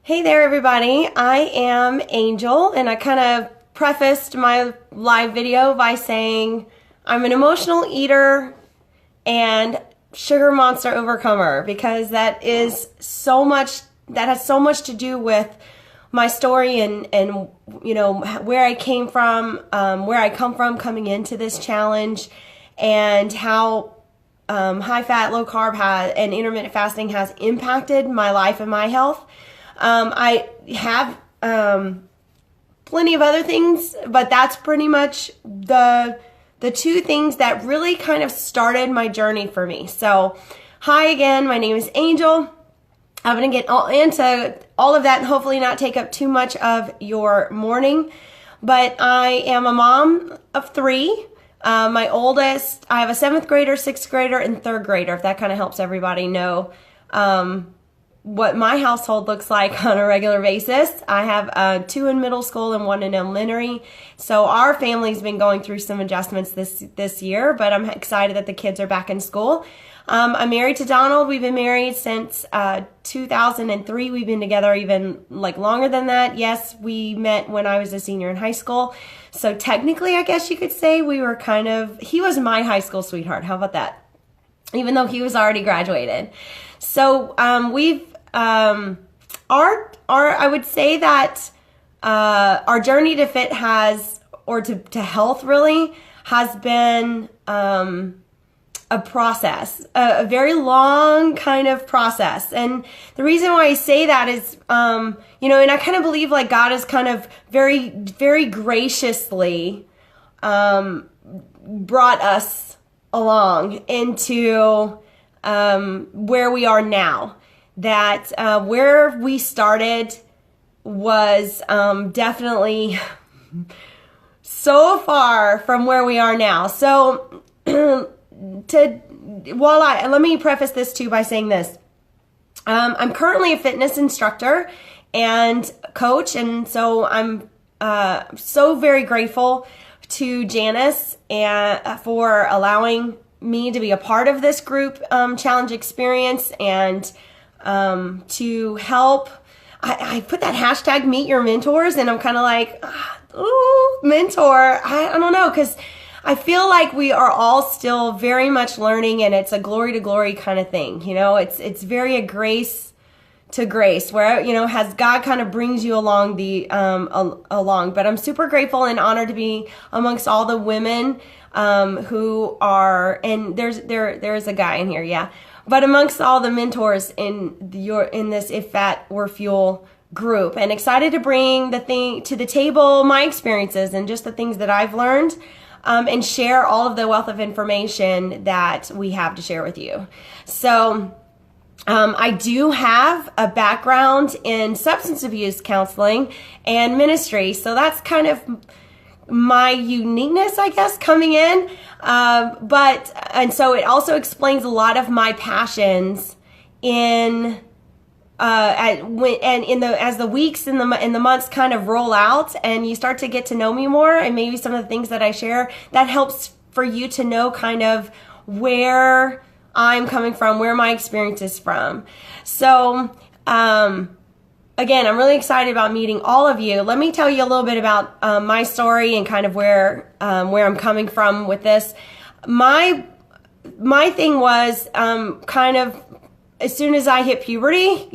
Hey there, everybody. I am Angel, and I kind of prefaced my live video by saying I'm an emotional eater and sugar monster overcomer because that has so much to do with my story and you know where I came from, where I come from coming into this challenge, and how high fat, low carb and intermittent fasting has impacted my life and my health. I have plenty of other things, but that's pretty much the two things that really kind of started my journey for me. So, hi again, my name is Angel. I'm going to get into all of that and hopefully not take up too much of your morning. But I am a mom of three. My oldest, I have a 7th grader, 6th grader, and 3rd grader, if that kind of helps everybody know what my household looks like on a regular basis. I have 2 in middle school and 1 in elementary. So our family's been going through some adjustments this year, but I'm excited that the kids are back in school. I'm married to Donald. We've been married since 2003. We've been together even longer than that. Yes, we met when I was a senior in high school. So technically, I guess you could say we were he was my high school sweetheart. How about that? Even though he was already graduated. So I would say that our journey to fit to health really has been a process, a very long kind of process. And the reason why I say that is, and I kind of believe God is kind of very, very graciously brought us along into where we are now. That where we started was definitely so far from where we are now. So let me preface this too by saying this. I'm currently a fitness instructor and coach, and so I'm so very grateful to Janice for allowing me to be a part of this group challenge experience and to help. I put that hashtag meet your mentors, and I'm kind of like, ooh, mentor. I don't know, because I feel like we are all still very much learning, and it's a glory to glory kind of thing. It's very a grace to grace, where has God kind of brings you along along. But I'm super grateful and honored to be amongst all the women who are, and there is a guy in here, yeah. But amongst all the mentors in this If Fat Were Fuel group, and excited to bring to the table my experiences and just the things that I've learned, and share all of the wealth of information that we have to share with you. So I do have a background in substance abuse counseling and ministry, so that's kind of my uniqueness, I guess, coming in. And so it also explains a lot of my passions as the weeks and the months kind of roll out and you start to get to know me more, and maybe some of the things that I share, that helps for you to know kind of where I'm coming from, where my experience is from. So, again, I'm really excited about meeting all of you. Let me tell you a little bit about my story and kind of where I'm coming from with this. My thing was kind of as soon as I hit puberty,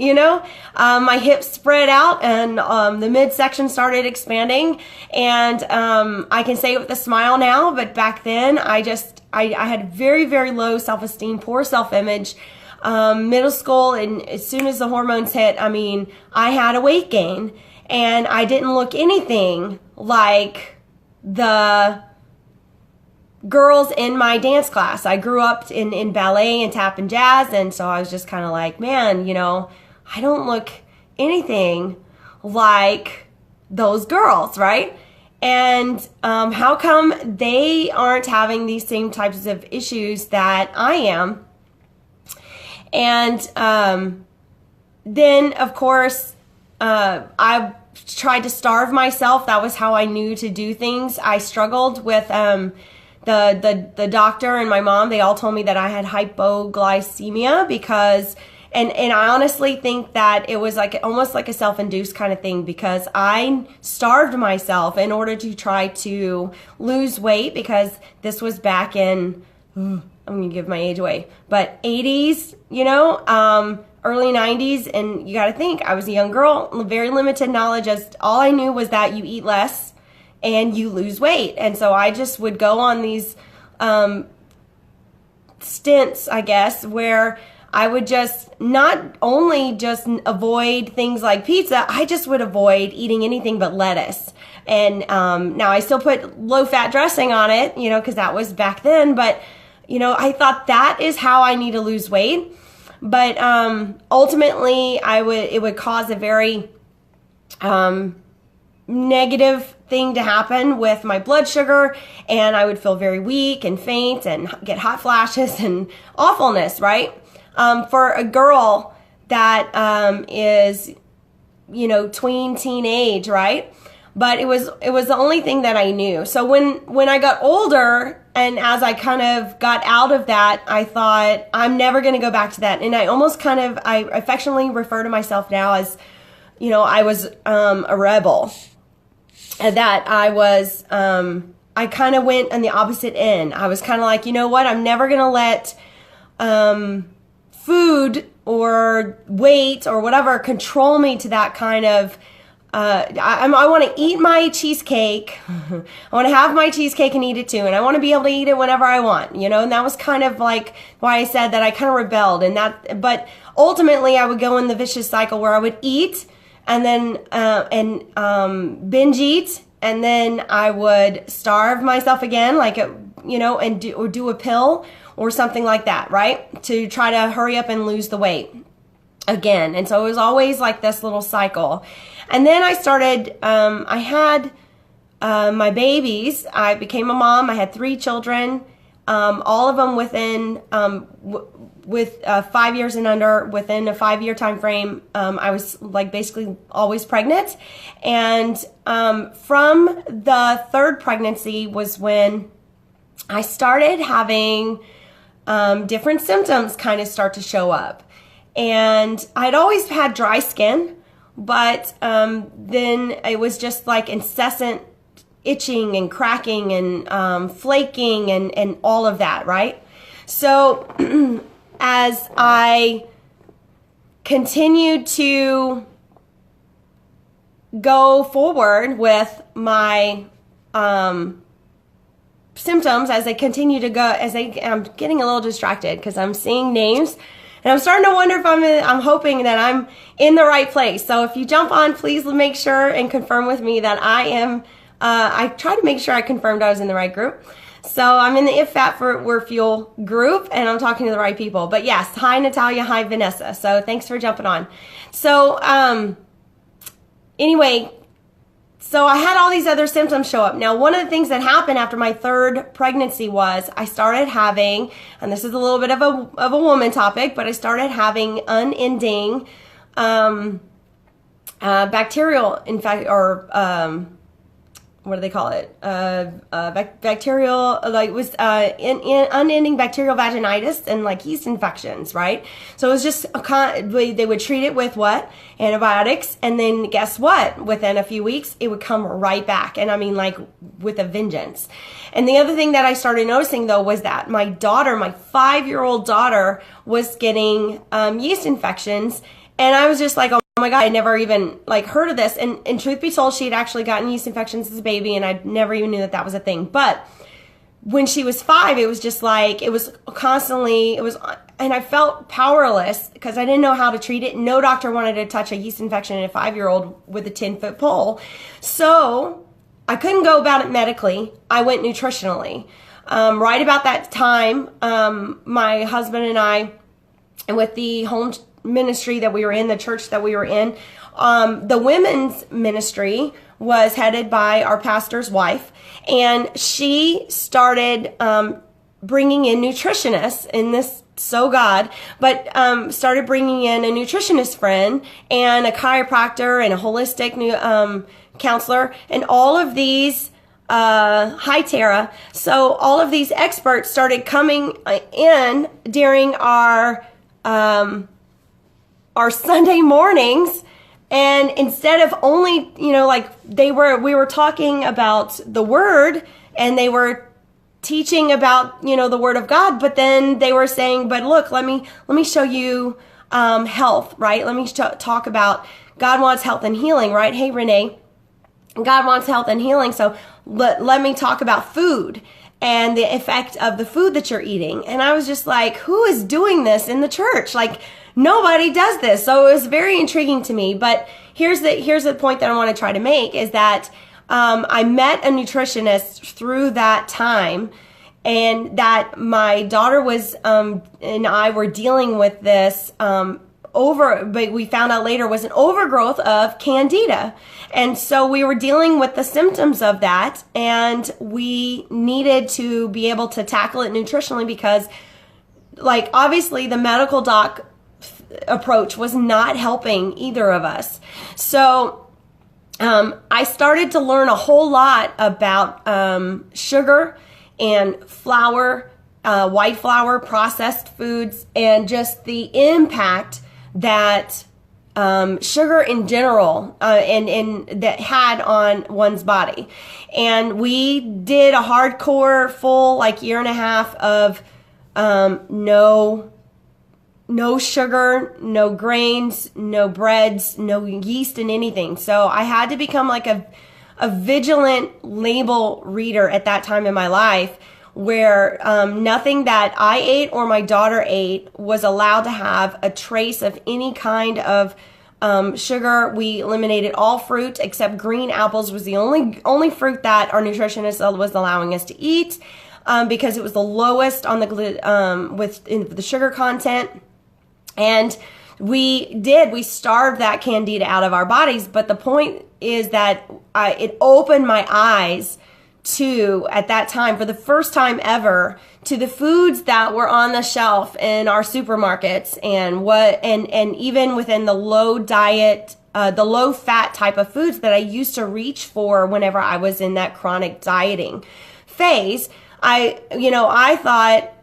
my hips spread out and the midsection started expanding. And I can say it with a smile now, but back then I had very, very low self-esteem, poor self-image. Middle school, and as soon as the hormones hit, I had a weight gain, and I didn't look anything like the girls in my dance class. I grew up in ballet and tap and jazz, and so I was just kind of like, man, I don't look anything like those girls, right? And how come they aren't having these same types of issues that I am? And then, of course, I tried to starve myself. That was how I knew to do things. I struggled with the doctor and my mom. They all told me that I had hypoglycemia because And I honestly think that it was like almost like a self-induced kind of thing, because I starved myself in order to try to lose weight, because this was back in, I'm going to give my age away, but 80s, early 90s. And you got to think, I was a young girl, very limited knowledge. All I knew was that you eat less and you lose weight. And so I just would go on these stints, I guess, where I would just not only just avoid things like pizza, I just would avoid eating anything but lettuce. And now I still put low-fat dressing on it, because that was back then. But, I thought that is how I need to lose weight. But ultimately, it would cause a very negative thing to happen with my blood sugar, and I would feel very weak and faint and get hot flashes and awfulness, right? For a girl that is, tween teenage, right? But it was the only thing that I knew. So when I got older, and as I kind of got out of that, I thought, I'm never going to go back to that. And I almost I affectionately refer to myself now as, I was a rebel. That I was, I kind of went on the opposite end. I was kind of like, you know what? I'm never going to let food or weight or whatever control me to that kind of, I want to eat my cheesecake. I want to have my cheesecake and eat it too. And I want to be able to eat it whenever I want, and that was kind of like why I said that I kind of rebelled but ultimately I would go in the vicious cycle where I would eat and then, binge eat. And then I would starve myself again, and do a pill or something like that, right? To try to hurry up and lose the weight again. And so it was always like this little cycle. And then I started, I had my babies. I became a mom. I had 3 children, all of them within, with 5 years and under, within a 5-year time frame. I was basically always pregnant. And from the 3rd pregnancy was when I started having different symptoms kind of start to show up. And I'd always had dry skin, but then it was just like incessant itching and cracking and flaking and all of that, right? So as I continued to go forward with my symptoms, as they continue to go, I'm getting a little distracted because I'm seeing names. And I'm starting to wonder if I'm hoping that I'm in the right place. So if you jump on, please make sure and confirm with me that I am, I try to make sure I confirmed I was in the right group. So I'm in the If Fat Were Fuel group, and I'm talking to the right people. But yes, hi Natalia, hi Vanessa. So thanks for jumping on. So anyway, so I had all these other symptoms show up. Now, one of the things that happened after my 3rd pregnancy was I started having, and this is a little bit of a woman topic, but I started having unending bacterial what do they call it? Bacterial, unending bacterial vaginitis and yeast infections, right? So it was just they would treat it with what? Antibiotics, and then guess what? Within a few weeks, it would come right back, and I mean with a vengeance. And the other thing that I started noticing though was that my daughter, my 5-year-old daughter, was getting yeast infections, and I was just like, oh my God, I never even heard of this. And truth be told, she had actually gotten yeast infections as a baby, and I never even knew that was a thing. But when she was 5, it was just it was constantly, and I felt powerless because I didn't know how to treat it. No doctor wanted to touch a yeast infection in a 5-year-old with a 10-foot pole. So I couldn't go about it medically. I went nutritionally. Right about that time, my husband and I, and with the home ministry that we were in, the church that we were in, the women's ministry was headed by our pastor's wife, and she started bringing in nutritionists in this, so God, but started bringing in a nutritionist friend and a chiropractor and a holistic counselor, and all of these hi Tara. So all of these experts started coming in during our our Sunday mornings, and instead of only, like we were talking about the word, and they were teaching about, the word of God, but then they were saying, but look, let me show you health, right? Let me talk about God wants health and healing, right? Hey, Renee, God wants health and healing. So let me talk about food and the effect of the food that you're eating. And I was just like, who is doing this in the church? Like, nobody does this. So it was very intriguing to me. But here's the point that I want to try to make is that I met a nutritionist through that time, and that my daughter was and I were dealing with this but we found out later was an overgrowth of candida. And so we were dealing with the symptoms of that, and we needed to be able to tackle it nutritionally because, like, obviously the medical doc approach was not helping either of us. So I started to learn a whole lot about sugar and flour, white flour, processed foods, and just the impact that sugar in general and that had on one's body. And we did a hardcore full year and a half of no sugar, no grains, no breads, no yeast in anything. So I had to become like a vigilant label reader at that time in my life, where nothing that I ate or my daughter ate was allowed to have a trace of any kind of sugar. We eliminated all fruit except green apples was the only fruit that our nutritionist was allowing us to eat, because it was the lowest on the sugar content. And we starved that candida out of our bodies. But the point is that it opened my eyes to, at that time, for the first time ever, to the foods that were on the shelf in our supermarkets, and even within the low diet, the low fat type of foods that I used to reach for whenever I was in that chronic dieting phase. I thought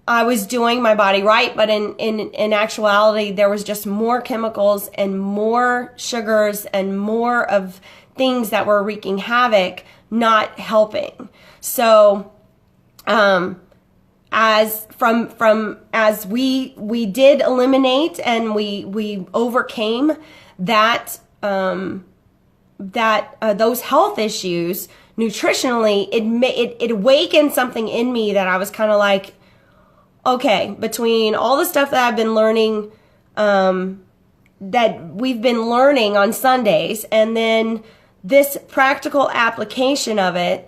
I was doing my body right, but in actuality, there was just more chemicals and more sugars and more of things that were wreaking havoc, not helping. So, as we did eliminate and we overcame that those health issues nutritionally, it awakened something in me that I was kind of like, okay, between all the stuff that I've been learning, that we've been learning on Sundays, and then this practical application of it,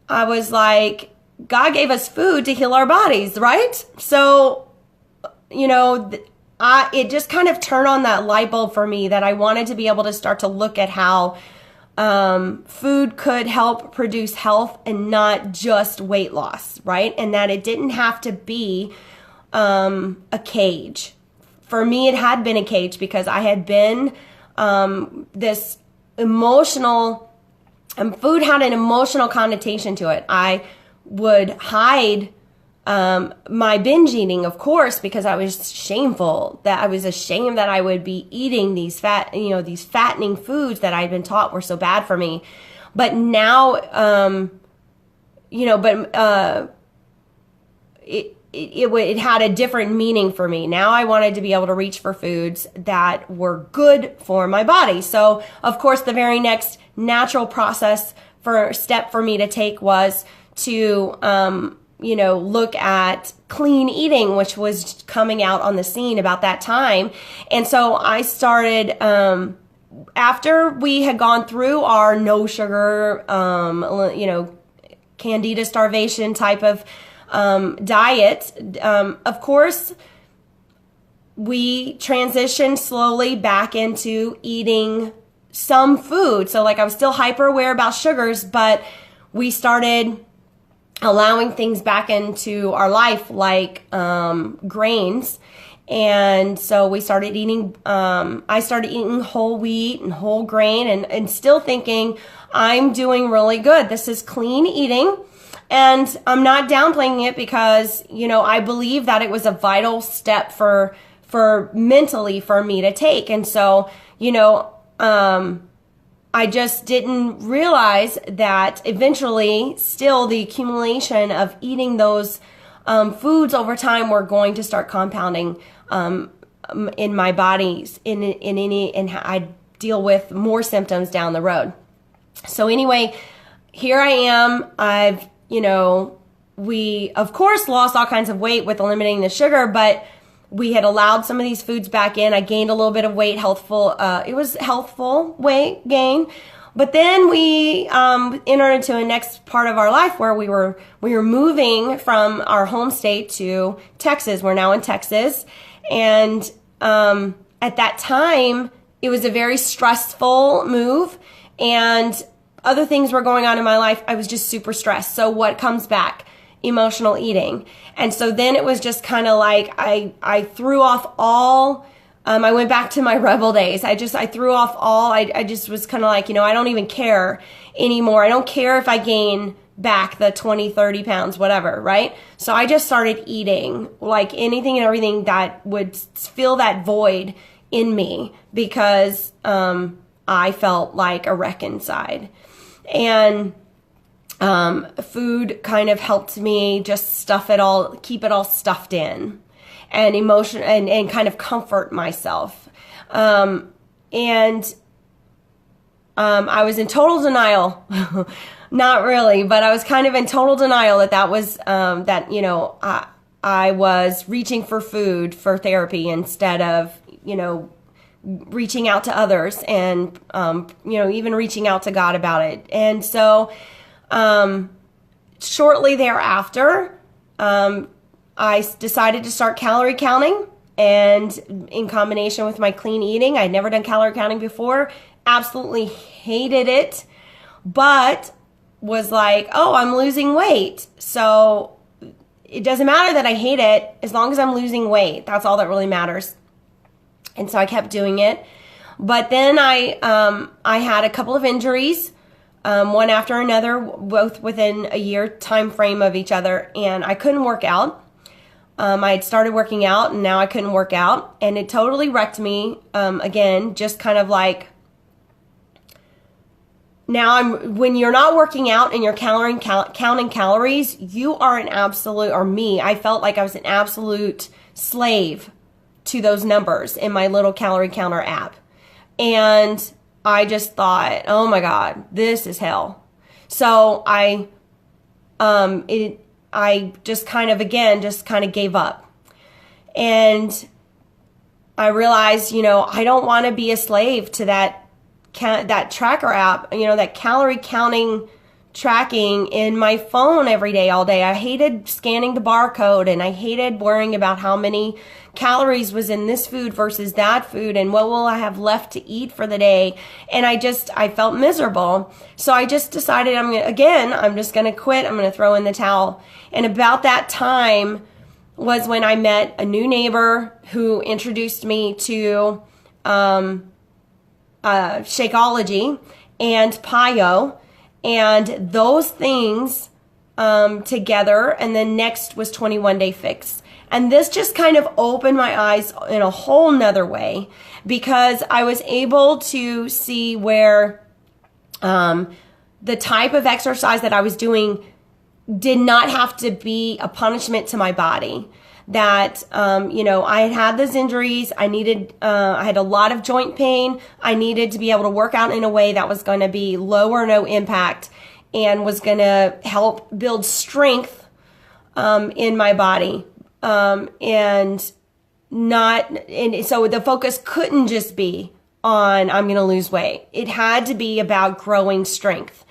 I was like, God gave us food to heal our bodies, right? So, it just kind of turned on that light bulb for me that I wanted to be able to start to look at how food could help produce health and not just weight loss, right? And that it didn't have to be a cage. For me, it had been a cage because I had been this emotional, food had an emotional connotation to it. I would hide my binge eating, of course, because I was shameful, that I was ashamed that I would be eating these fattening foods that I'd been taught were so bad for me. But now, it had a different meaning for me. Now I wanted to be able to reach for foods that were good for my body. So, of course, the very next natural step for me to take was to, look at clean eating, which was coming out on the scene about that time. And so I started, after we had gone through our no sugar, candida starvation type of diet, of course, we transitioned slowly back into eating some food. So I was still hyper aware about sugars, but we started allowing things back into our life like grains. And so we started eating, I started eating whole wheat and whole grain, and still thinking I'm doing really good. This is clean eating. And I'm not downplaying it because, I believe that it was a vital step for for mentally for me to take. And so, I just didn't realize that eventually still the accumulation of eating those foods over time were going to start compounding in my bodies and I deal with more symptoms down the road. So anyway, here I am. We of course lost all kinds of weight with eliminating the sugar, but we had allowed some of these foods back in. I gained a little bit of weight, it was healthful weight gain. But then we entered into a next part of our life where we were moving from our home state to Texas. We're now in Texas. And at that time, it was a very stressful move. And other things were going on in my life. I was just super stressed. So what comes back? Emotional eating. And so then it was just kind of like I threw off all, I went back to my rebel days. I threw off all, I just was kind of like, I don't even care anymore. I don't care if I gain back the 20, 30 pounds, whatever, right? So I just started eating like anything and everything that would fill that void in me because I felt like a wreck inside. And food kind of helped me just keep it all stuffed in and and kind of comfort myself. I was in total denial, not really, but I was kind of in total denial that was, I was reaching for food for therapy instead of, reaching out to others and, even reaching out to God about it. And so, shortly thereafter, I decided to start calorie counting, and in combination with my clean eating, I'd never done calorie counting before, absolutely hated it, but was like, oh, I'm losing weight. So it doesn't matter that I hate it as long as I'm losing weight. That's all that really matters. And so I kept doing it. But then I had a couple of injuries, one after another, both within a year time frame of each other, and I couldn't work out. I had started working out and now I couldn't work out, and it totally wrecked me. Again, just kind of like, now when you're not working out and you're counting calories, you are an absolute, or me, I felt like I was an absolute slave to those numbers in my little calorie counter app. And I just thought, oh my God, this is hell. So I just kind of gave up. And I realized, I don't want to be a slave to that tracker app, that calorie counting tracking in my phone every day, all day. I hated scanning the barcode, and I hated worrying about how many calories was in this food versus that food, and what will I have left to eat for the day. And I felt miserable. So I just decided I'm just going to quit. I'm going to throw in the towel. And about that time was when I met a new neighbor who introduced me to Shakeology and PiYo, and those things together. And then next was 21 Day Fix. And this just kind of opened my eyes in a whole nother way, because I was able to see where the type of exercise that I was doing did not have to be a punishment to my body. That, I had those injuries. I had a lot of joint pain. I needed to be able to work out in a way that was going to be low or no impact and was going to help build strength in my body. And so the focus couldn't just be on, I'm going to lose weight. It had to be about growing strength.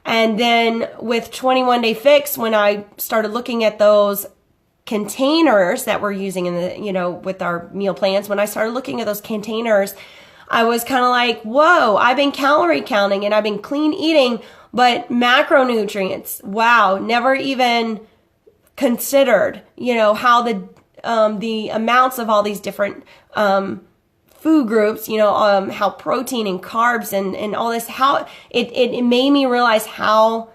And then with 21 Day Fix, when I started looking at those containers that we're using in the, with our meal plans, when I started looking at those containers, I was kind of like, whoa, I've been calorie counting and I've been clean eating, but macronutrients, wow, never even considered, how the amounts of all these different food groups, how protein and carbs and all this, how it made me realize how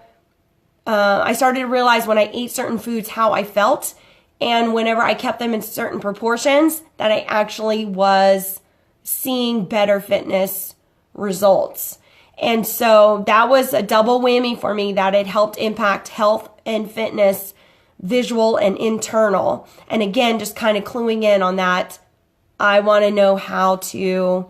I started to realize when I ate certain foods how I felt, And whenever I kept them in certain proportions, that I actually was seeing better fitness results. And so that was a double whammy for me, that it helped impact health and fitness, visual and internal. And again, just kind of cluing in on that. I want to know how to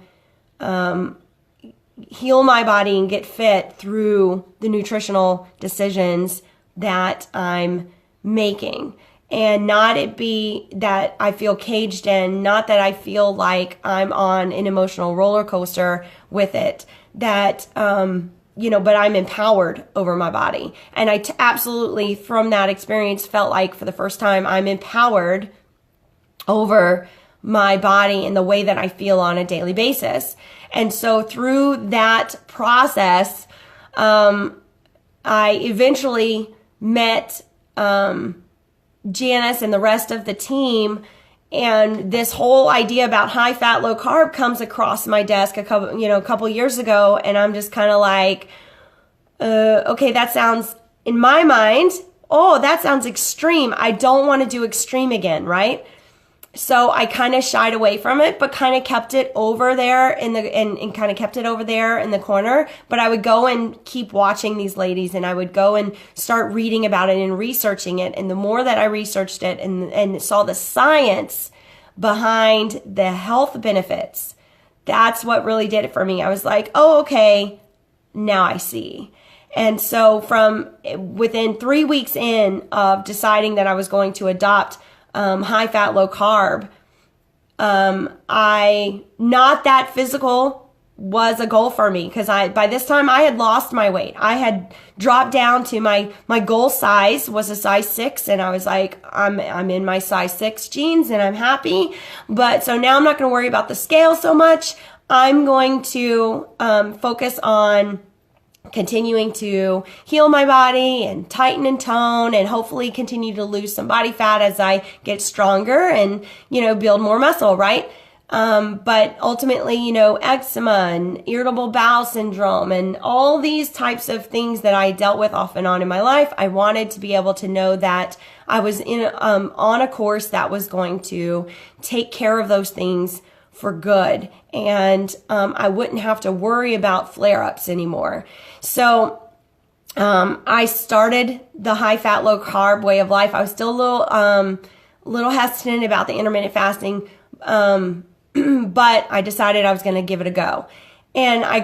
heal my body and get fit through the nutritional decisions that I'm making. And not it be that I feel caged in, not that I feel like I'm on an emotional roller coaster with it, that, but I'm empowered over my body. And I absolutely, from that experience, felt like for the first time, I'm empowered over my body and the way that I feel on a daily basis. And so through that process, I eventually met Janice and the rest of the team, and this whole idea about high fat, low carb comes across my desk a couple years ago, and I'm just kind of like, okay, that sounds, in my mind, that sounds extreme. I don't want to do extreme again, right? So I kind of shied away from it, but kind of kept it over there and kind of kept it over there in the corner. But I would go and keep watching these ladies, and I would go and start reading about it and researching it. And the more that I researched it and saw the science behind the health benefits, that's what really did it for me. I was like, oh, okay, now I see. And so within 3 weeks in of deciding that I was going to adopt high fat, low carb, not that physical was a goal for me, because by this time I had lost my weight. I had dropped down to my goal size was a size 6, and I was like, I'm in my size 6 jeans and I'm happy. But so now I'm not going to worry about the scale so much. I'm going to focus on continuing to heal my body and tighten and tone, and hopefully continue to lose some body fat as I get stronger and, build more muscle, right? But ultimately, eczema and irritable bowel syndrome and all these types of things that I dealt with off and on in my life, I wanted to be able to know that I was on a course that was going to take care of those things for good, and I wouldn't have to worry about flare-ups anymore. So I started the high fat, low carb way of life. I was still a little hesitant about the intermittent fasting, but I decided I was going to give it a go. And I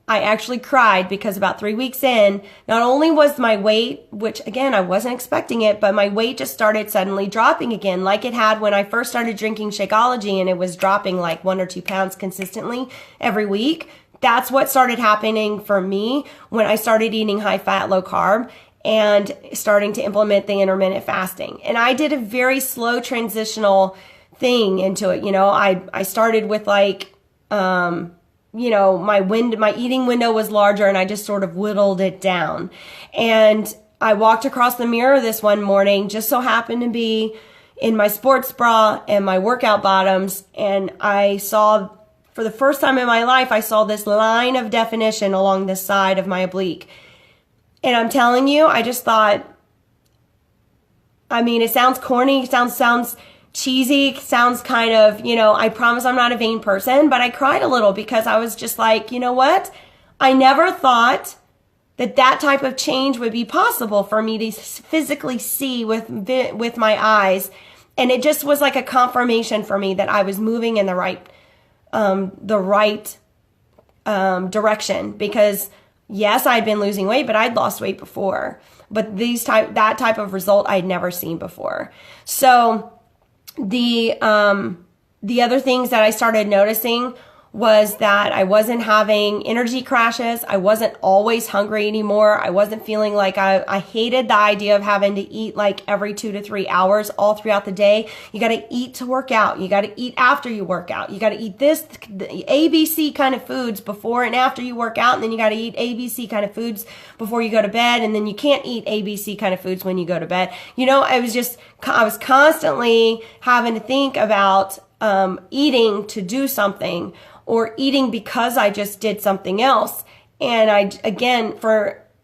actually cried, because about 3 weeks in, not only was my weight, which again, I wasn't expecting it, but my weight just started suddenly dropping again, like it had when I first started drinking Shakeology, and it was dropping like 1 or 2 pounds consistently every week. That's what started happening for me when I started eating high fat, low carb and starting to implement the intermittent fasting. And I did a very slow transitional thing into it. I started with like, my eating window was larger, and I just sort of whittled it down. And I walked across the mirror this one morning, just so happened to be in my sports bra and my workout bottoms, and I saw, for the first time in my life, I saw this line of definition along the side of my oblique. And I'm telling you, I just thought, it sounds corny, sounds cheesy, sounds kind of, I promise I'm not a vain person, but I cried a little, because I was just like, you know what? I never thought that type of change would be possible for me to physically see with my eyes. And it just was like a confirmation for me that I was moving in the right direction, because yes, I'd been losing weight, but I'd lost weight before, but that type of result I'd never seen before. So the other things that I started noticing was that I wasn't having energy crashes. I wasn't always hungry anymore. I wasn't feeling like I hated the idea of having to eat like every 2 to 3 hours all throughout the day. You got to eat to work out. You got to eat after you work out. You got to eat the ABC kind of foods before and after you work out. And then you got to eat ABC kind of foods before you go to bed. And then you can't eat ABC kind of foods when you go to bed. I was constantly having to think about eating to do something, or eating because I just did something else. And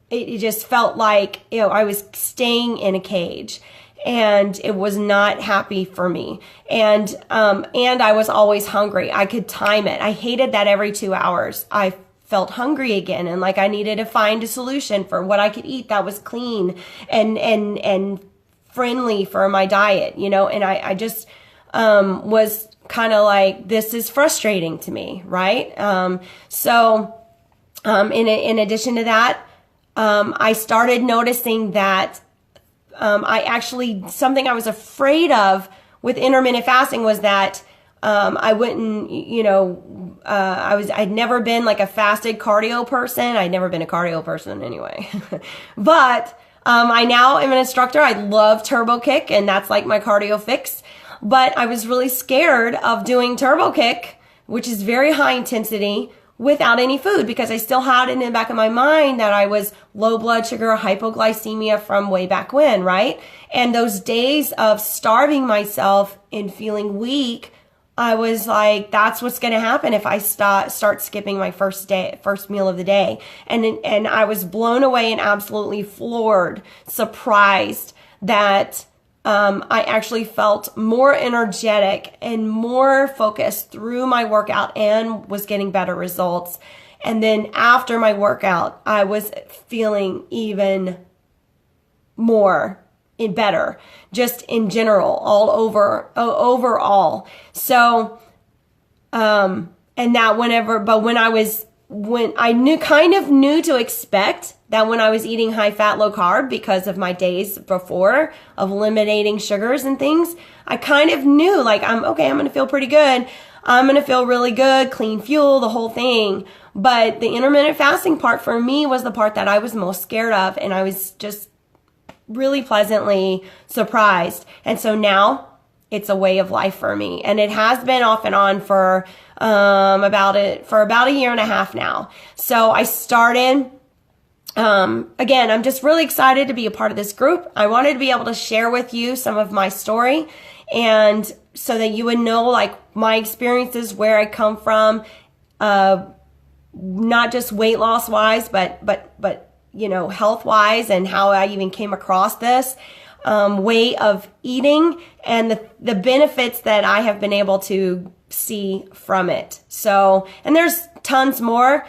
it just felt like, I was staying in a cage. and it was not happy for me. And I was always hungry. I could time it. I hated that every 2 hours I felt hungry again, and like I needed to find a solution for what I could eat that was clean and friendly for my diet, you know. And I just was kind of like, this is frustrating to me, right? In addition to that, I started noticing that something I was afraid of with intermittent fasting was that I wouldn't, you know, I'd never been like a fasted cardio person. I'd never been a cardio person anyway. But I now am an instructor. I love Turbo Kick, and that's like my cardio fix. But I was really scared of doing Turbo Kick, which is very high intensity, without any food, because I still had it in the back of my mind that I was low blood sugar, hypoglycemia from way back when, right? And those days of starving myself and feeling weak, I was like, that's what's going to happen if I start skipping my first meal of the day. And I was blown away and absolutely floored, surprised that I actually felt more energetic and more focused through my workout and was getting better results. And then after my workout, I was feeling even more better, just in general, overall. So, and that when I knew to expect that when I was eating high fat, low carb, because of my days before of eliminating sugars and things, I kind of knew like, I'm going to feel pretty good. I'm going to feel really good, clean fuel, the whole thing. But the intermittent fasting part for me was the part that I was most scared of. And I was just really pleasantly surprised. And so now it's a way of life for me. And it has been off and on for about a year and a half now. So I started, again, I'm just really excited to be a part of this group. I wanted to be able to share with you some of my story, and so that you would know like my experiences, where I come from, not just weight loss wise, but you know, health wise, and how I even came across this way of eating, and the benefits that I have been able to see from it. So, and there's tons more.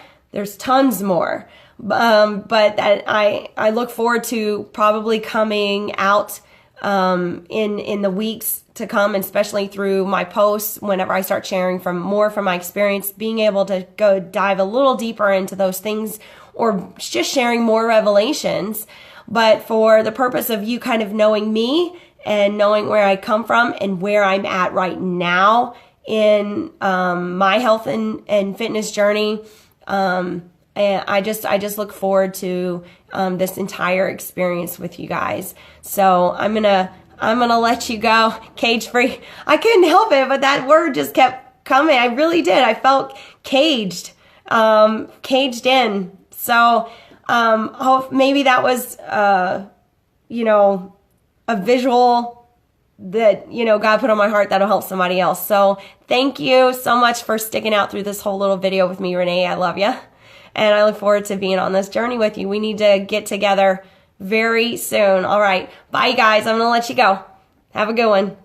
But that I look forward to probably coming out in the weeks to come, and especially through my posts, whenever I start sharing more from my experience, being able to go dive a little deeper into those things, or just sharing more revelations. But for the purpose of you kind of knowing me and knowing where I come from and where I'm at right now in my health and fitness journey, and I just look forward to this entire experience with you guys. So I'm gonna let you go, cage free. I couldn't help it, but that word just kept coming. I really did. I felt caged in. So maybe that was you know, a visual that, you know, God put on my heart that'll help somebody else. So thank you so much for sticking out through this whole little video with me, Renee. I love you. And I look forward to being on this journey with you. We need to get together very soon. All right. Bye, guys. I'm going to let you go. Have a good one.